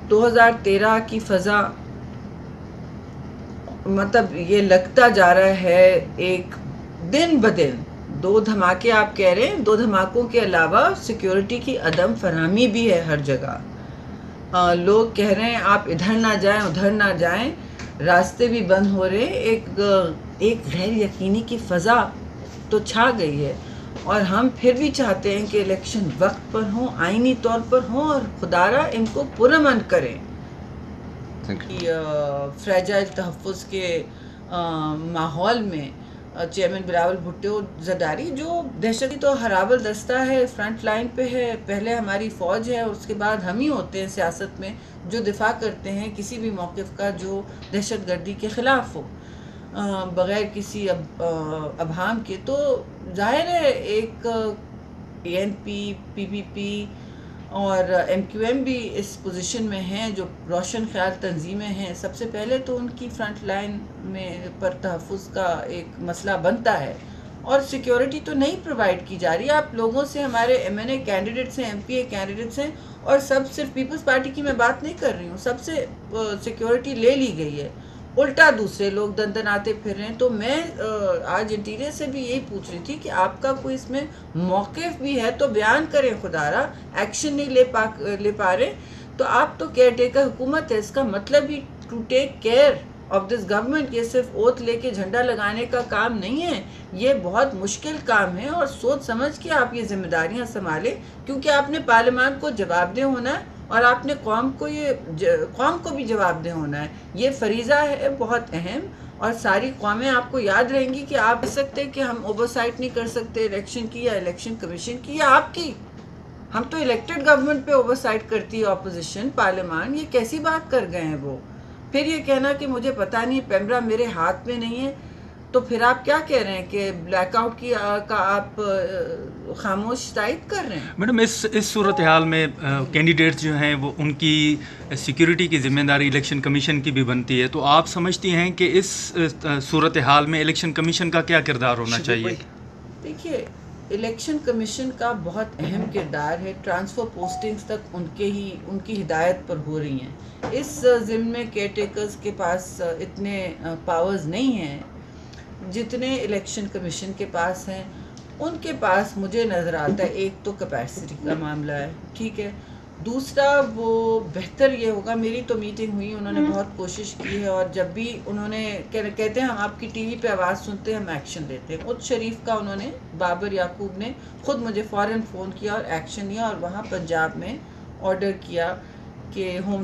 2013 की फ़ज़ा मतलब ये लगता जा रहा है एक दिन ब दिन। 2 धमाके आप कह रहे हैं, 2 धमाकों के अलावा सिक्योरिटी की अदम फरहमी भी है हर जगह। लोग कह रहे हैं आप इधर ना जाएं, उधर ना जाएं, रास्ते भी बंद हो रहे हैं। एक गैर यकीनी की फ़ज़ा तो छा गई है और हम फिर भी चाहते हैं कि इलेक्शन वक्त पर हों, आइनी तौर पर हों और खुदारा इनको पुरअमन करें। फ्रेजाइल तहफ़्फ़ुज़ के माहौल में चेयरमैन बिलावल भुट्टो ज़रदारी जो दहशती तो हरावल दस्ता है, फ्रंट लाइन पे है, पहले हमारी फ़ौज है, उसके बाद हम ही होते हैं सियासत में जो दिफा करते हैं किसी भी मौक़िफ़ का जो दहशतगर्दी के ख़िलाफ़ हो, बग़ैर किसी अबहाम के। तो ज़ाहिर है एक ANP, PPP और MQM भी इस पोजीशन में हैं जो रोशन ख्याल तंजीमें हैं। सबसे पहले तो उनकी फ्रंट लाइन में पर तहफ़्फ़ुज़ का एक मसला बनता है और सिक्योरिटी तो नहीं प्रोवाइड की जा रही। आप लोगों से, हमारे MNA कैंडिडेट्स हैं, MPA कैंडिडेट्स हैं और सब, सिर्फ पीपल्स पार्टी की मैं बात नहीं कर रही हूँ, सबसे सिक्योरिटी ले ली गई है, उल्टा दूसरे लोग दंदनाते फिर रहे हैं। तो मैं आज इंटीरियर से भी यही पूछ रही थी कि आपका कोई इसमें मौक़िफ़ भी है तो बयान करें, खुदारा एक्शन नहीं ले पा रहे तो आप तो केयर टेकर हुकूमत है, इसका मतलब ही to take care of this government. ये सिर्फ ओथ लेके झंडा लगाने का काम नहीं है, ये बहुत मुश्किल काम है और सोच समझ के आप ये जिम्मेदारियां संभालें, क्योंकि आपने पार्लियामान को जवाबदेह होना है और आपने कौम को भी जवाबदेह होना है। ये फरीज़ा है बहुत अहम और सारी कौमें आपको याद रहेंगी कि आप कह सकते कि हम ओवरसाइट नहीं कर सकते इलेक्शन की या इलेक्शन कमीशन की या आपकी। हम तो इलेक्टेड गवर्नमेंट पे ओवरसाइट करती है ऑपोजिशन, पार्लियामान। ये कैसी बात कर गए हैं वो? फिर ये कहना कि मुझे पता नहीं, पेमरा मेरे हाथ में नहीं है, तो फिर आप क्या कह रहे हैं कि ब्लैकआउट की का आप खामोश तायद कर रहे हैं? मैडम, इस सूरत हाल में कैंडिडेट्स जो हैं वो उनकी सिक्योरिटी की जिम्मेदारी इलेक्शन कमीशन की भी बनती है, तो आप समझती हैं कि इस सूरत हाल में इलेक्शन कमीशन का क्या किरदार होना चाहिए? देखिए, इलेक्शन कमीशन का बहुत अहम किरदार है। ट्रांसफ़र पोस्टिंग्स तक उनकी हिदायत पर हो रही हैं। इस ज़िम्मे में केयर टेकर्स के पास इतने पावर्स नहीं हैं जितने इलेक्शन कमीशन के पास हैं। उनके पास मुझे नज़र आता है, एक तो कैपेसिटी का मामला है, ठीक है, दूसरा वो बेहतर ये होगा, मेरी तो मीटिंग हुई, उन्होंने बहुत कोशिश की है और जब भी उन्होंने कहते हैं हम आपकी टीवी पे आवाज़ सुनते हैं, हम एक्शन लेते हैं। उस शरीफ का उन्होंने, बाबर याकूब ने खुद मुझे फ़ौरन फ़ोन किया और एक्शन लिया और वहाँ पंजाब में ऑर्डर किया कि होम